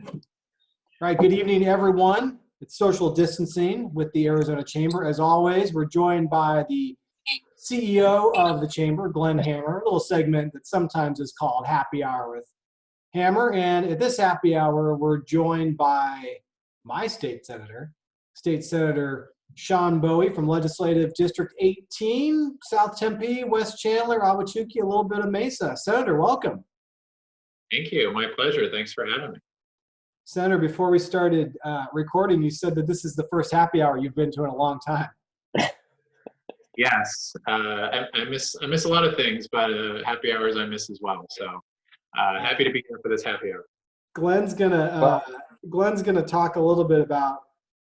All right, good evening, everyone. It's social distancing with the Arizona Chamber. As always, we're joined by the CEO of the Chamber, Glenn Hammer, a little segment that sometimes is called Happy Hour with Hammer. And at this happy hour, we're joined by my state senator Sean Bowie from Legislative District 18, South Tempe, West Chandler, Ahwatukee, a little bit of Mesa. Senator, welcome. Thank you. My pleasure. Thanks for having me. Senator, before we started recording, you said that this is the first happy hour you've been to in a long time. Yes, I miss a lot of things, but happy hours I miss as well. So happy to be here for this happy hour. Glenn's gonna talk a little bit about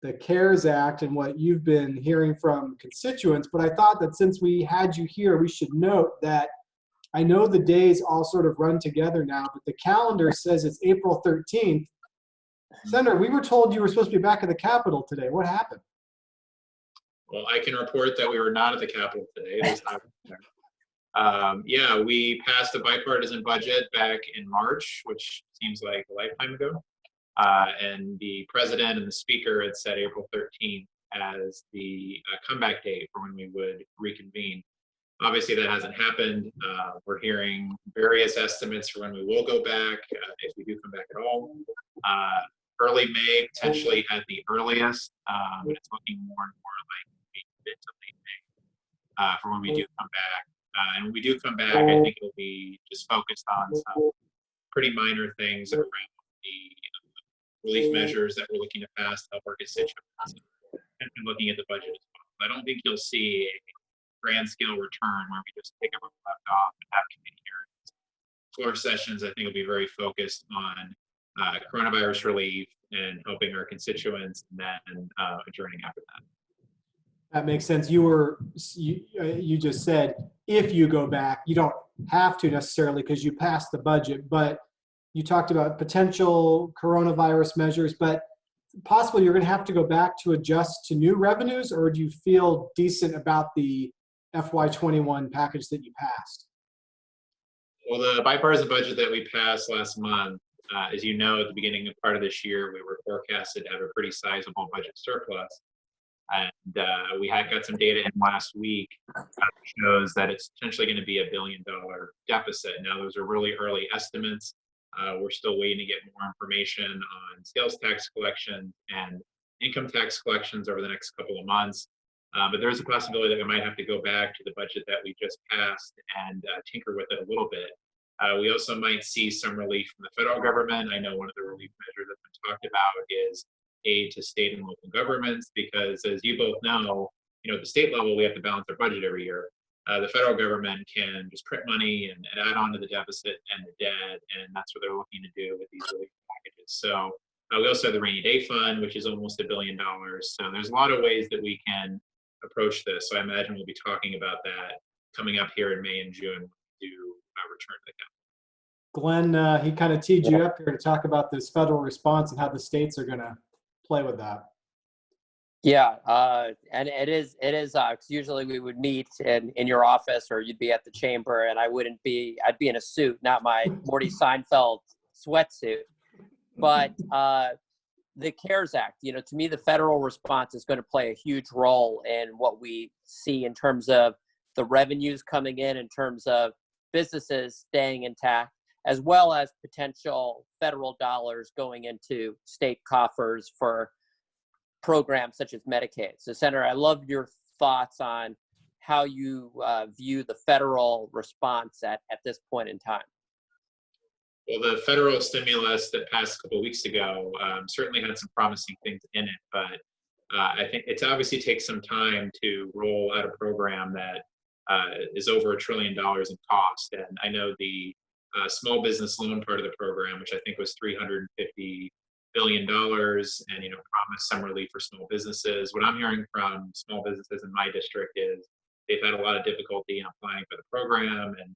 the CARES Act and what you've been hearing from constituents. But I thought that since we had you here, we should note that I know the days all sort of run together now, but the calendar says it's April 13th. Senator, we were told you were supposed to be back at the Capitol today. What happened? Well, I can report that we were not at the Capitol today. Yeah, we passed a bipartisan budget back in March, which seems like a lifetime ago. And the president and the speaker had set April 13th as the comeback date for when we would reconvene. Obviously, that hasn't happened. We're hearing various estimates for when we will go back, if we do come back at all. Early May, potentially at the earliest, but it's looking more and more like mid to late May for when we do come back. And when we do come back, I think it'll be just focused on some pretty minor things around the relief measures that we're looking to pass to help our constituents, and looking at the budget as well. I don't think you'll see a grand scale return where we just pick up where we left off and have committee hearings. Floor sessions, I think, will be very focused on coronavirus relief and helping our constituents, and then adjourning after that. That makes sense. You just said if you go back, you don't have to necessarily because you passed the budget, but you talked about potential coronavirus measures, but possibly you're going to have to go back to adjust to new revenues, or do you feel decent about the FY21 package that you passed? Well, the bipartisan budget that we passed last month, as you know, at the beginning of part of this year, we were forecasted to have a pretty sizable budget surplus. And we had got some data in last week that shows that it's potentially going to be $1 billion deficit. Now, those are really early estimates. We're still waiting to get more information on sales tax collection and income tax collections over the next couple of months. But there's a possibility that we might have to go back to the budget that we just passed and tinker with it a little bit. We also might see some relief from the federal government. I know one of the relief measures that's been talked about is aid to state and local governments, because as you both know, at the state level, we have to balance our budget every year. The federal government can just print money and add on to the deficit and the debt, and that's what they're looking to do with these relief packages. So we also have the rainy day fund, which is almost $1 billion. So there's a lot of ways that we can approach this. So I imagine we'll be talking about that coming up here in May and June when we do return to the Capitol. Glenn, he kind of teed you up here to talk about this federal response and how the states are going to play with that. Yeah, and it is because usually we would meet in your office, or you'd be at the chamber, and I'd be in a suit, not my Morty Seinfeld sweatsuit. But the CARES Act, to me, the federal response is going to play a huge role in what we see in terms of the revenues coming in terms of businesses staying intact, as well as potential federal dollars going into state coffers for programs such as Medicaid. So, Senator, I love your thoughts on how you view the federal response at this point in time. Well, the federal stimulus that passed a couple of weeks ago certainly had some promising things in it, but I think it obviously takes some time to roll out a program that is over $1 trillion in cost. And I know the small business loan part of the program, which I think was $350 billion, and promised some relief for small businesses. What I'm hearing from small businesses in my district is they've had a lot of difficulty in applying for the program and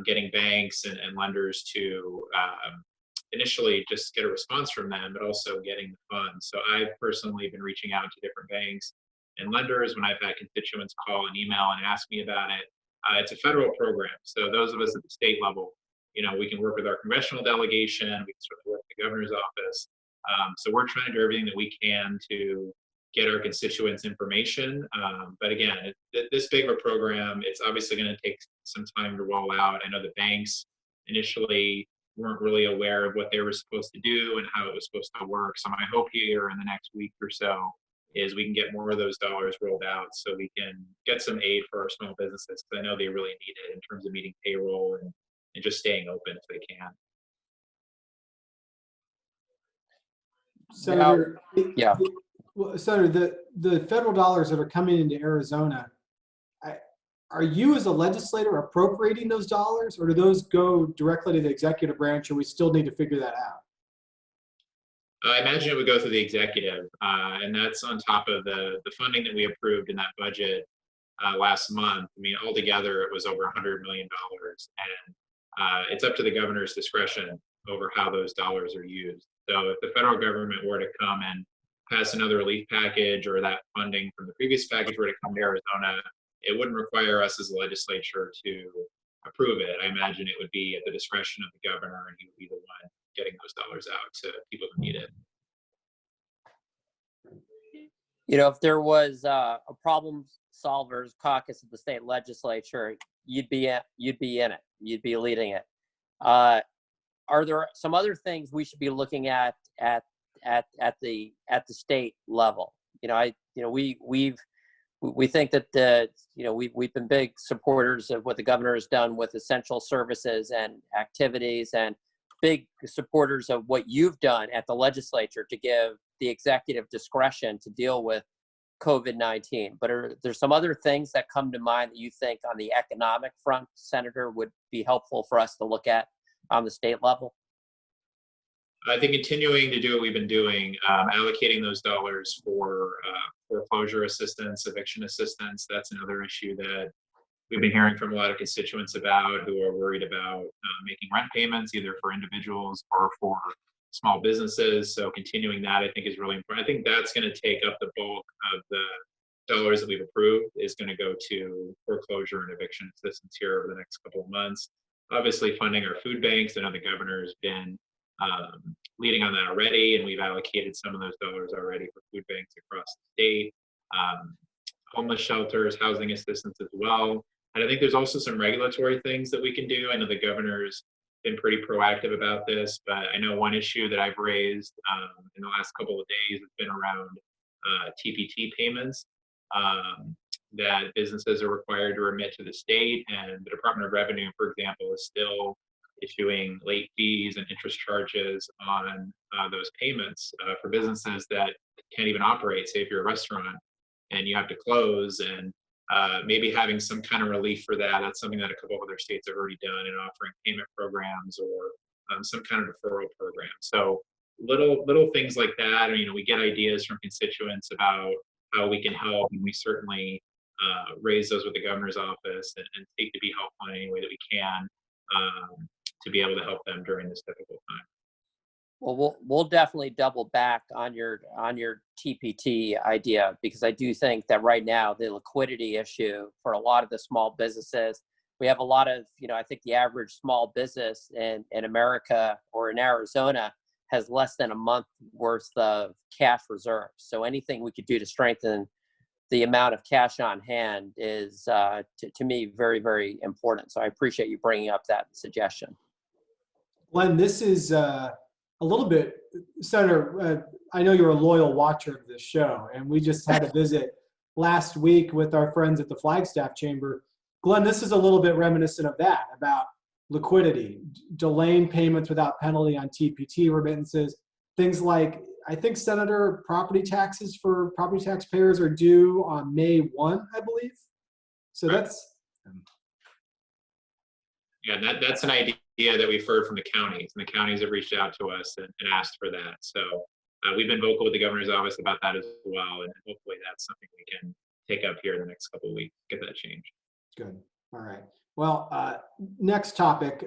getting banks and lenders to initially just get a response from them, but also getting the funds. So I've personally been reaching out to different banks and lenders when I've had constituents call and email and ask me about it. It's a federal program. So those of us at the state level, we can work with our congressional delegation, we can sort of work with the the governor's office. So we're trying to do everything that we can to get our constituents information. But again, this big of a program, it's obviously going to take some time to roll out. I know the banks initially weren't really aware of what they were supposed to do and how it was supposed to work. So my hope here in the next week or so is we can get more of those dollars rolled out so we can get some aid for our small businesses, because I know they really need it in terms of meeting payroll and just staying open if they can. Senator, Yeah. well, Senator, the federal dollars that are coming into Arizona, are you as a legislator appropriating those dollars, or do those go directly to the executive branch, or we still need to figure that out? I imagine it would go through the executive, and that's on top of the funding that we approved in that budget last month. I mean, altogether, it was over $100 million, and it's up to the governor's discretion over how those dollars are used. So if the federal government were to come and pass another relief package, or that funding from the previous package were to come to Arizona, it wouldn't require us as a legislature to approve it. I imagine it would be at the discretion of the governor, and he would be the one getting those dollars out to people who need it. You know, if there was a problem solvers caucus at the state legislature, you'd be in it. You'd be leading it. Are there some other things we should be looking at the state level? We think that we've been big supporters of what the governor has done with essential services and activities, and big supporters of what you've done at the legislature to give the executive discretion to deal with COVID-19. But are there some other things that come to mind that you think on the economic front, Senator, would be helpful for us to look at on the state level? I think continuing to do what we've been doing, allocating those dollars for foreclosure assistance, eviction assistance, that's another issue that we've been hearing from a lot of constituents about, who are worried about making rent payments, either for individuals or for small businesses. So continuing that, I think, is really important. I think that's going to take up the bulk of the dollars that we've approved, is going to go to foreclosure and eviction assistance here over the next couple of months. Obviously, funding our food banks. I know the governor has been leading on that already, and we've allocated some of those dollars already for food banks across the state. Homeless shelters, housing assistance as well. And I think there's also some regulatory things that we can do. I know the governor's been pretty proactive about this, but I know one issue that I've raised in the last couple of days has been around TPT payments that businesses are required to remit to the state. And the Department of Revenue, for example, is still issuing late fees and interest charges on those payments for businesses that can't even operate. Say if you're a restaurant and you have to close, and maybe having some kind of relief for that. That's something that a couple of other states have already done, in offering payment programs or some kind of deferral program. So little things like that. We get ideas from constituents about how we can help, and we certainly raise those with the governor's office and seek to be helpful in any way that we can to be able to help them during this difficult time. Well, we'll definitely double back on your TPT idea, because I do think that right now the liquidity issue for a lot of the small businesses, we have a lot of, I think the average small business in America or in Arizona has less than a month worth of cash reserves. So anything we could do to strengthen the amount of cash on hand is, to me, very, very important. So I appreciate you bringing up that suggestion. Glenn, this is a little bit, Senator, I know you're a loyal watcher of this show, and we just had a visit last week with our friends at the Flagstaff Chamber. Glenn, this is a little bit reminiscent of that, about liquidity, delaying payments without penalty on TPT remittances, things like, I think, Senator, property taxes for property taxpayers are due on May 1, I believe. So that's... Yeah, that's an idea that we've heard from the counties, and the counties have reached out to us and asked for that. So we've been vocal with the governor's office about that as well, and hopefully that's something we can take up here in the next couple of weeks, get that changed. Good. All right. Well, next topic.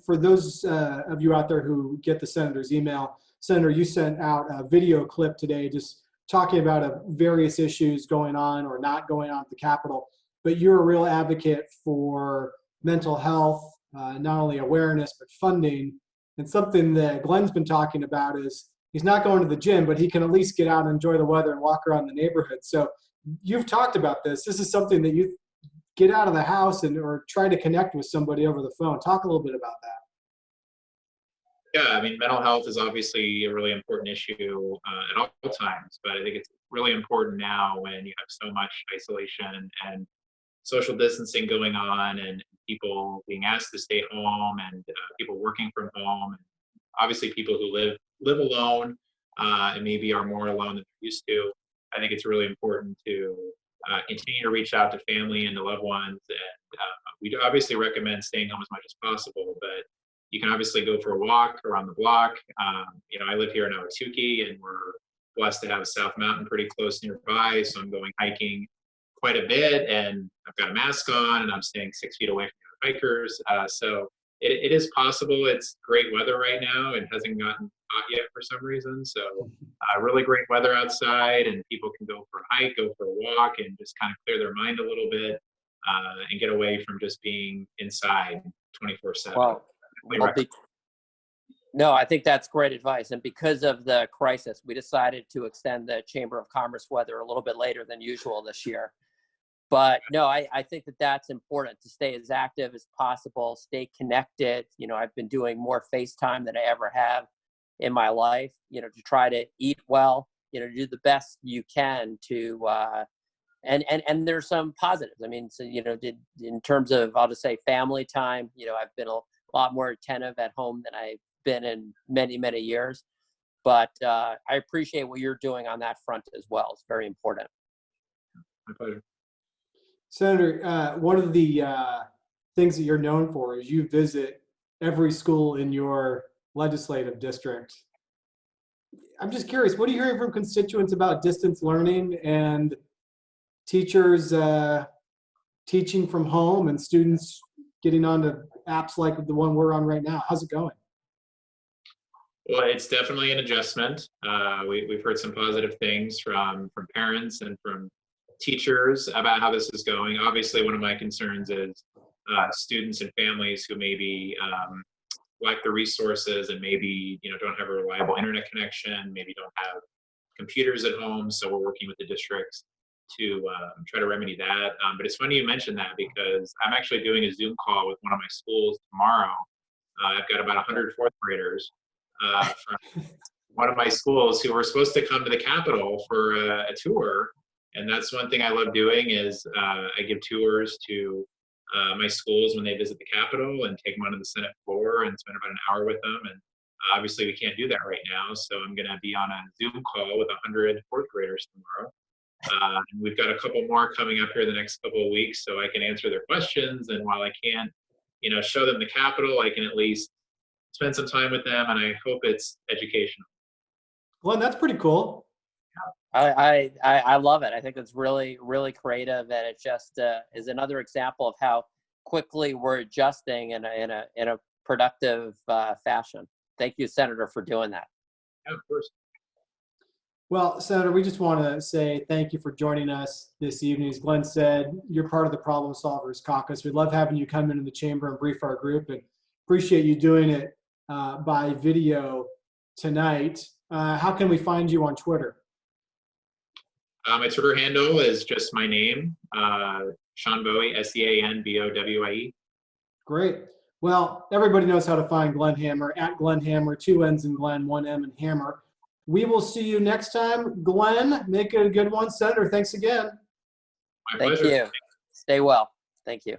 For those of you out there who get the senator's email, Senator, you sent out a video clip today just talking about various issues going on or not going on at the Capitol, but you're a real advocate for mental health, not only awareness, but funding. And something that Glenn's been talking about is he's not going to the gym, but he can at least get out and enjoy the weather and walk around the neighborhood. So you've talked about this. This is something that you get out of the house and or try to connect with somebody over the phone. Talk a little bit about that. Yeah, I mean, mental health is obviously a really important issue at all times, but I think it's really important now when you have so much isolation and social distancing going on, and people being asked to stay home, and people working from home, and obviously people who live alone and maybe are more alone than they're used to. I think it's really important to continue to reach out to family and to loved ones, and we do obviously recommend staying home as much as possible, but you can obviously go for a walk around the block. I live here in Ahwatukee, and we're blessed to have South Mountain pretty close nearby, so I'm going hiking quite a bit, and I've got a mask on, and I'm staying 6 feet away from the other hikers. So it is possible. It's great weather right now. It hasn't gotten hot yet for some reason. So really great weather outside, and people can go for a hike, go for a walk, and just kind of clear their mind a little bit and get away from just being inside 24/7. Well, no, I think that's great advice. And because of the crisis, we decided to extend the Chamber of Commerce weather a little bit later than usual this year. But no, I think that that's important to stay as active as possible, stay connected. I've been doing more FaceTime than I ever have in my life, to try to eat well, do the best you can to, and there's some positives. I mean, so, in terms of, I'll just say family time, I've been a lot more attentive at home than I've been in many, many years. But I appreciate what you're doing on that front as well. It's very important. My pleasure. Senator, one of the things that you're known for is you visit every school in your legislative district. I'm just curious, what are you hearing from constituents about distance learning and teachers teaching from home and students getting onto apps like the one we're on right now? How's it going? Well, it's definitely an adjustment. We've heard some positive things from parents and from teachers about how this is going. Obviously, one of my concerns is students and families who maybe lack the resources and maybe don't have a reliable internet connection, maybe don't have computers at home. So we're working with the districts to try to remedy that. But it's funny you mentioned that, because I'm actually doing a Zoom call with one of my schools tomorrow. I've got about 100 fourth graders from one of my schools who were supposed to come to the Capitol for a tour. And that's one thing I love doing is I give tours to my schools when they visit the Capitol, and take them onto the Senate floor and spend about an hour with them. And obviously we can't do that right now. So I'm going to be on a Zoom call with 100 fourth graders tomorrow. And we've got a couple more coming up here the next couple of weeks, so I can answer their questions. And while I can't, show them the Capitol, I can at least spend some time with them, and I hope it's educational. Glenn, that's pretty cool. I love it. I think it's really, really creative, and it just is another example of how quickly we're adjusting in a productive fashion. Thank you, Senator, for doing that. Yeah, of course. Well, Senator, we just want to say thank you for joining us this evening. As Glenn said, you're part of the Problem Solvers Caucus. We love having you come into the chamber and brief our group, and appreciate you doing it by video tonight. How can we find you on Twitter? My Twitter handle is just my name, Sean Bowie, SEANBOWIE. Great. Well, everybody knows how to find Glenn Hammer, at Glenn Hammer, 2 N's in Glenn, 1 M in Hammer. We will see you next time. Glenn, make it a good one. Senator, thanks again. My Thank pleasure. you. Stay well. Thank you.